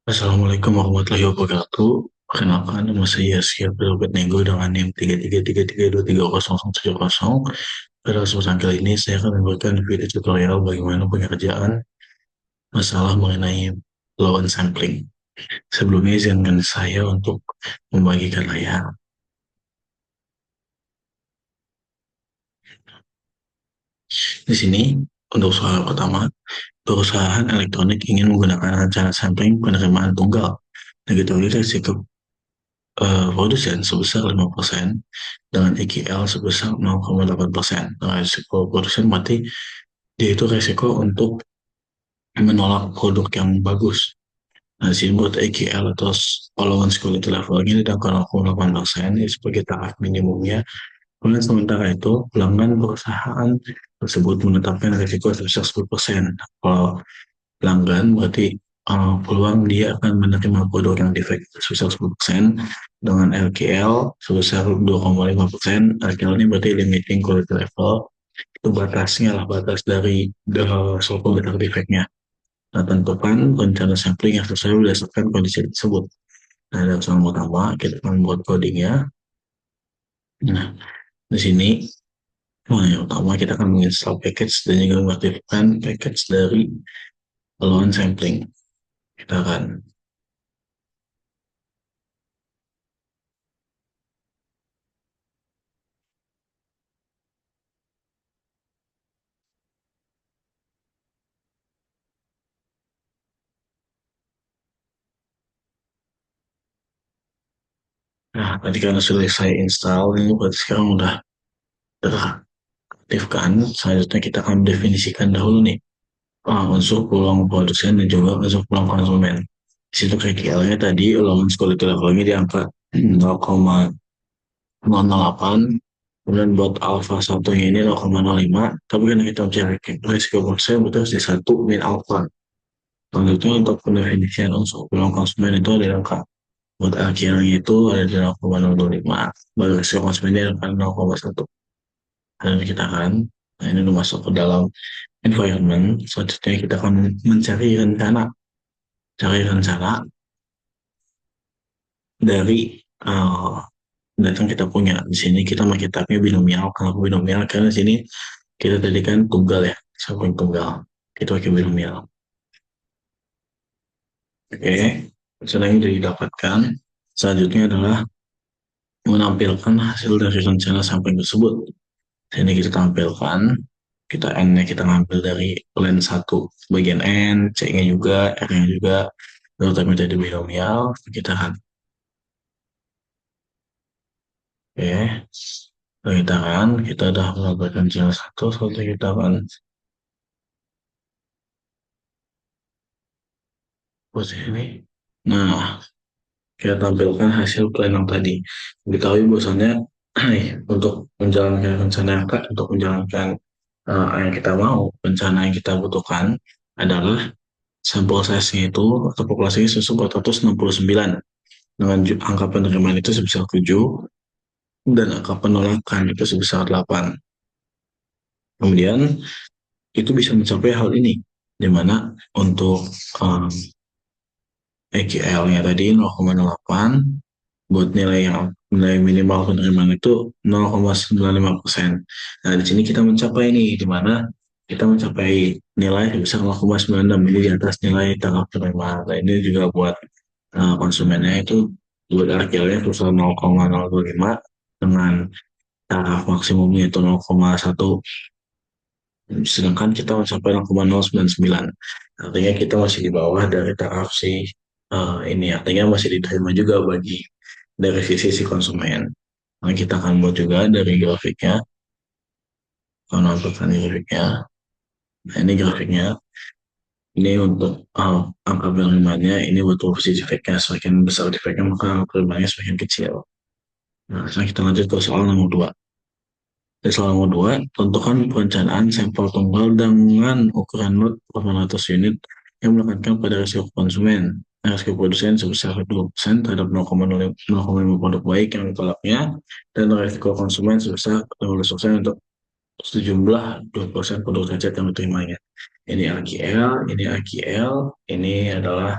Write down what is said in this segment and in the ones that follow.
Assalamualaikum warahmatullahi wabarakatuh. Perkenalkan, nama saya Siap Robert Nego dengan NIM 3333232070. Pada kesempatan kali ini, saya akan memberikan video tutorial bagaimana pengerjaan masalah mengenai law and sampling. Sebelumnya, izinkan saya untuk membagikan layar. Di sini, untuk soal pertama, perusahaan elektronik ingin menggunakan rencana sampling penerimaan tunggal negatif risiko produsen sebesar 5% dengan EKL sebesar 0,8%. Nah, risiko produsen berarti dia itu risiko untuk menolak produk yang bagus. Nah, di sini buat EKL atau allowance quality level ini di angka 0,8% ini sebagai taraf minimumnya. Kemudian sementara itu, pelanggan perusahaan tersebut menetapkan risiko sebesar 10%. Kalau pelanggan berarti peluang dia akan menerima produk yang defect sebesar 10% dengan LKL sebesar 2,5%. LKL ini berarti limiting quality level, itu batasnya lah, batas dari suatu letak defectnya. Nah, tentukan rencana sampling yang sesuai berdasarkan kondisi tersebut. Nah, dari usaha pertama kita akan membuat codingnya. Nah, di sini yang pertama kita akan menginstal package dan juga mengaktifkan package dari lawn sampling. Kita akan Nah, tadi karena sudah saya install, ini berarti sekarang udah teraktifkan. Selanjutnya kita akan definisikan dahulu nih unsur peluang produsen dan juga unsur peluang konsumen. Di situ KKL-nya tadi, allowance quality level-nya di angka 0,008, kemudian buat alpha satunya ini 0,05, tapi kan kita mencari risiko produsen berarti harus di satu min alpha. Selanjutnya untuk pendefinisian unsur peluang konsumen itu ada di angka buat akhirnya itu ada di 0,025, baru risiko konsumennya adalah 0,1. Dan kita akan, nah ini udah masuk ke dalam environment. Selanjutnya kita akan mencari rencana, cari rencana dari data yang kita punya. Di sini kita pakai tabnya binomial. Kalau binomial karena di sini kita tadi kan tunggal ya, sampling tunggal. Kita pakai binomial. Oke, rencana yang didapatkan. Selanjutnya adalah menampilkan hasil dari rencana sampling tersebut. Sini kita tampilkan, kita N-nya kita ngambil dari len 1 bagian N, C-nya juga, R-nya juga, lalu metode binomial, kita kan, oke, kita kan, kita udah melakukan channel 1, selanjutnya kita akan posisi ini. Nah, kita tampilkan hasil plan yang tadi. Diketahui bahwasannya untuk menjalankan rencana untuk menjalankan yang kita mau, rencana yang kita butuhkan adalah sampel size-nya itu atau populasinya sebesar 469 dengan angka penerimaan itu sebesar 7 dan angka penolakan itu sebesar 8. Kemudian itu bisa mencapai hal ini di mana untuk um, EQL-nya tadi 0,08 buat nilai minimal penerimaan itu 0,95%. Nah, di sini kita mencapai ini di mana kita mencapai nilai sebesar 0,96, ini di atas nilai taraf penerimaan. Nah, ini juga buat konsumennya itu buat RGL-nya sebesar 0,025 dengan taraf maksimumnya itu 0,1, sedangkan kita mencapai 0,099. Artinya kita masih di bawah dari taraf si ini, artinya masih diterima juga bagi dari sisi si konsumen. Nah, kita akan buat juga dari grafiknya, kalau nampilkan grafiknya. Nah, ini grafiknya. Ini untuk angka penerimaannya, ini buat posisi defeknya. Semakin besar defeknya, maka angka penerimaannya semakin kecil. Nah, sekarang kita lanjut ke soal nomor 2. Di soal nomor 2, tentukan perencanaan sampel tunggal dengan ukuran lot 800 unit yang melekat pada risiko konsumen. Risiko produsen sebesar 2% terhadap 0,5 produk baik yang ditolaknya, dan risiko konsumen sebesar 15% untuk sejumlah 2% produk cacat yang diterimanya. Ini AGL, ini AGL, ini adalah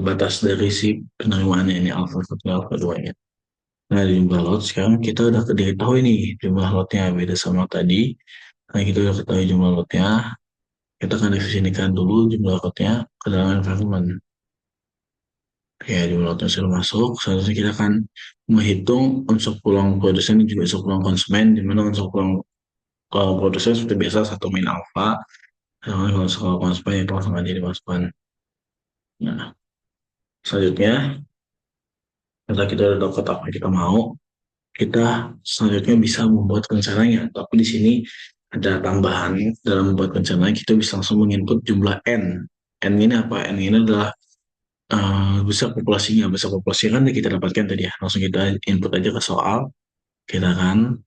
batas dari si penerimaannya ini alfa 1 dan alfa 2 nya. Nah, di jumlah lot sekarang kita udah diketahui nih jumlah lotnya beda sama tadi. Nah, kita udah ketahui jumlah lotnya. Kita akan definisikan dulu jumlah lotnya ke dalam environment. Ya, jumlah lotnya sudah masuk. Seharusnya kita akan menghitung unsur pulang produsen dan juga unsur pulang konsumen, di mana unsur pulang produsen seperti biasa satu min alfa. Nah, kalau soal konsumen itu langsung aja dimasukkan. Nah, selanjutnya setelah kita udah dapat apa yang kita mau, kita selanjutnya bisa membuat rencananya. Tapi di sini ada tambahan dalam membuat rencana kita bisa langsung menginput jumlah n. N ini apa? N ini adalah besar populasinya. Besar populasi kan kita dapatkan tadi ya. Langsung kita input aja ke soal. Kita kan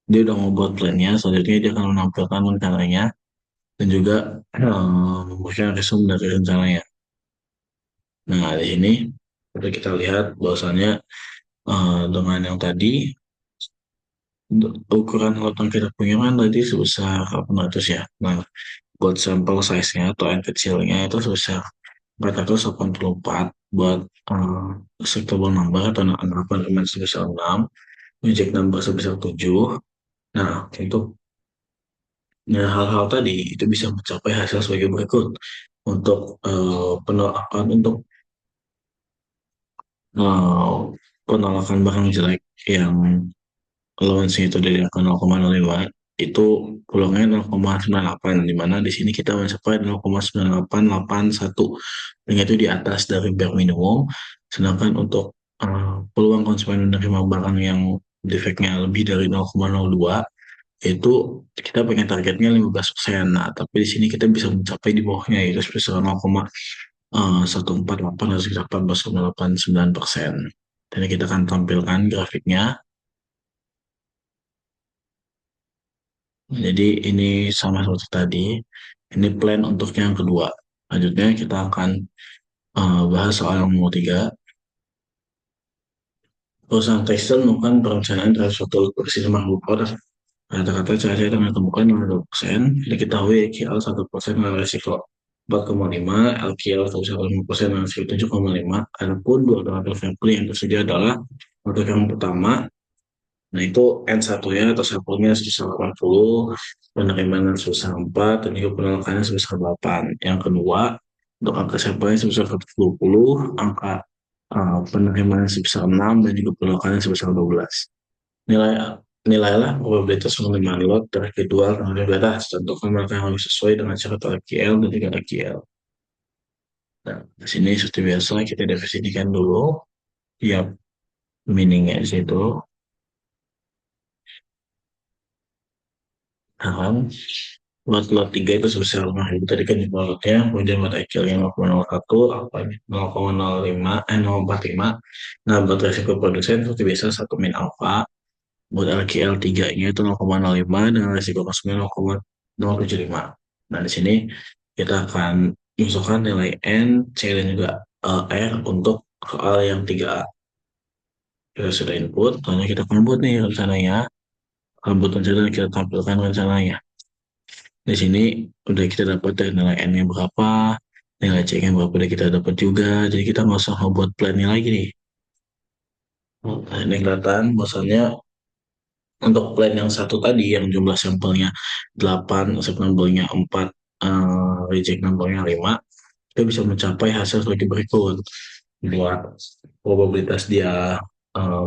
dia udah mau buat plannya. Selanjutnya dia akan menampilkan rencananya dan juga memberikan resume dari rencananya. Nah, di sini udah kita lihat bahwasannya dengan yang tadi ukuran lot yang kita punya kan tadi sebesar 800 ya. Nah, buat sampel size-nya atau n kecilnya itu sebesar 484, buat acceptable number atau anggapan reman sebesar 6, reject number sebesar 7. Nah, untuk hal-hal tadi itu bisa mencapai hasil sebagai berikut. Untuk penolakan untuk eh, penolakan barang jelek yang allowance itu dari angka 0,05 itu peluangnya 0,98, di mana di sini kita mencapai 0,9881, yang itu di atas dari bare minimum. Sedangkan untuk peluang konsumen menerima barang yang defeknya lebih dari 0,02 itu kita pengen targetnya 15%. Nah, tapi di sini kita bisa mencapai di bawahnya yaitu sebesar 0,148 atau sekitar 14,89%. Dan kita akan tampilkan grafiknya. Jadi ini sama seperti tadi. Ini plan untuk yang kedua. Lanjutnya kita akan bahas soal yang nomor 3. Perusahaan tekstil melakukan perencanaan terhadap suatu produksi makhluk produk. Kata-kata cahaya yang ditemukan 2%, diketahui LKL 1% dengan resiko 4,5, LKL 1,5% dengan resiko 7,5. Adapun dua alternatif sampel yang tersedia adalah untuk yang pertama, nah itu N1 ya atau sampelnya sebesar 80, penerimaan sebesar 4, dan juga penolakannya sebesar 8. Yang kedua, untuk angka sampelnya sebesar 120, angka penerimaan sebesar 6, dan juga penolakannya sebesar 12. Nilai Nilailah probabilitas penerimaan lot dari kedua alternatif di atas. Tentukan mana yang lebih sesuai dengan syarat LQL dan juga LQL. Nah, di sini seperti biasa kita definisikan dulu tiap meaningnya di situ. Nah, buat lot 3 itu sebesar 5.000 tadi kan jumlah lotnya, kemudian buat LQL-nya 0,01, alpha-nya 0,05, 0,45. Nah, buat resiko produsen seperti biasa 1 min alpha. Buat LQL 3-nya itu 0,05 dengan resiko konsumen 0,075. Nah, di sini kita akan masukkan nilai N, C, dan juga R untuk soal yang 3A. Kita sudah input, lalu kita akan buat nih rencananya. Akan buat rencana, kita tampilkan rencananya. Di sini udah kita dapat dari nilai N-nya berapa, nilai C-nya berapa udah kita dapat juga. Jadi kita nggak usah membuat plan-nya lagi nih. Nah, ini kelihatan bahwasannya untuk plan yang satu tadi yang jumlah sampelnya 8, accept number-nya 4, reject number-nya 5, kita bisa mencapai hasil sebagai berikut. Buat probabilitas dia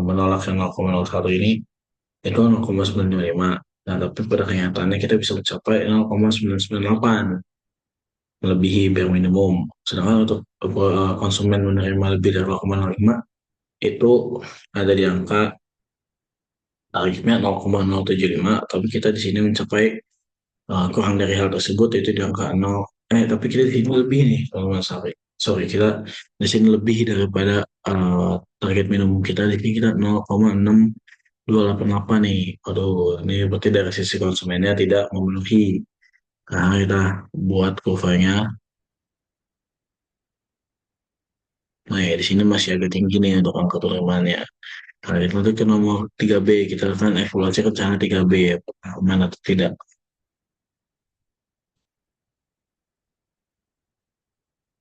menolak yang 0,01 ini itu 0,955. Nah, tapi pada kenyataannya kita bisa mencapai 0,998, melebihi bare minimum. Sedangkan untuk konsumen menerima lebih dari 0,05 itu ada di angka tarifnya 0,075, tapi kita di sini mencapai kurang dari hal tersebut yaitu di angka 0, tapi kita di sini lebih nih kalau nggak salah. Sorry, kita di sini lebih daripada target minimum kita. Di sini kita 0,6288 nih. Aduh, ini berarti dari sisi konsumennya tidak memenuhi. Karena kita buat kurvanya. Nah, ya, di sini masih agak tinggi nih untuk angka penerimaannya. Nah, itu nanti ke nomor 3B, kita akan evaluasi rencana 3B ya, aman atau tidak.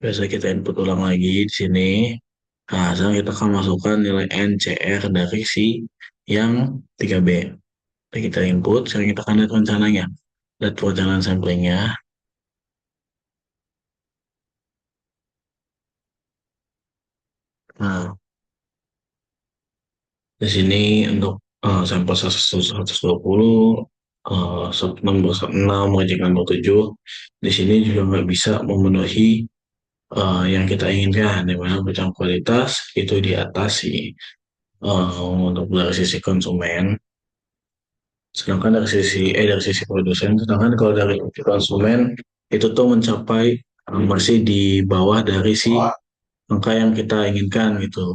Biasa kita input ulang lagi di sini. Nah, sekarang kita akan masukkan nilai NCR dari si yang 3B. Jadi kita input, sekarang kita akan lihat rencananya. Lihat perencanaan samplingnya. Nah, di sini untuk sampel 120, 626, reject 67, di sini juga nggak bisa memenuhi yang kita inginkan, di mana bidang kualitas itu di atas untuk dari sisi konsumen, sedangkan dari sisi produsen, sedangkan kalau dari sisi konsumen itu tuh mencapai masih di bawah dari si angka yang kita inginkan gitu.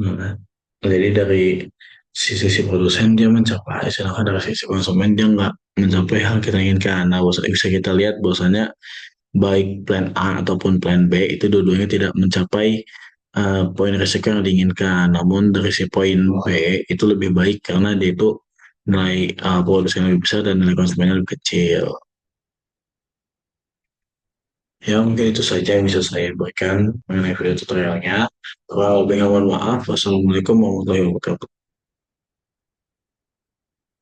Nah, jadi dari sisi produsen dia mencapai, sedangkan dari sisi konsumen dia nggak mencapai hal kita inginkan. Nah, bisa kita lihat bahwasanya baik plan A ataupun plan B itu dua-duanya tidak mencapai poin risiko yang diinginkan. Namun dari si poin B itu lebih baik karena dia itu nilai produsen lebih besar dan nilai konsumennya lebih kecil. Ya, mungkin itu saja yang bisa saya berikan mengenai video tutorialnya. Kalau lebih mohon maaf. Wassalamualaikum warahmatullahi wabarakatuh.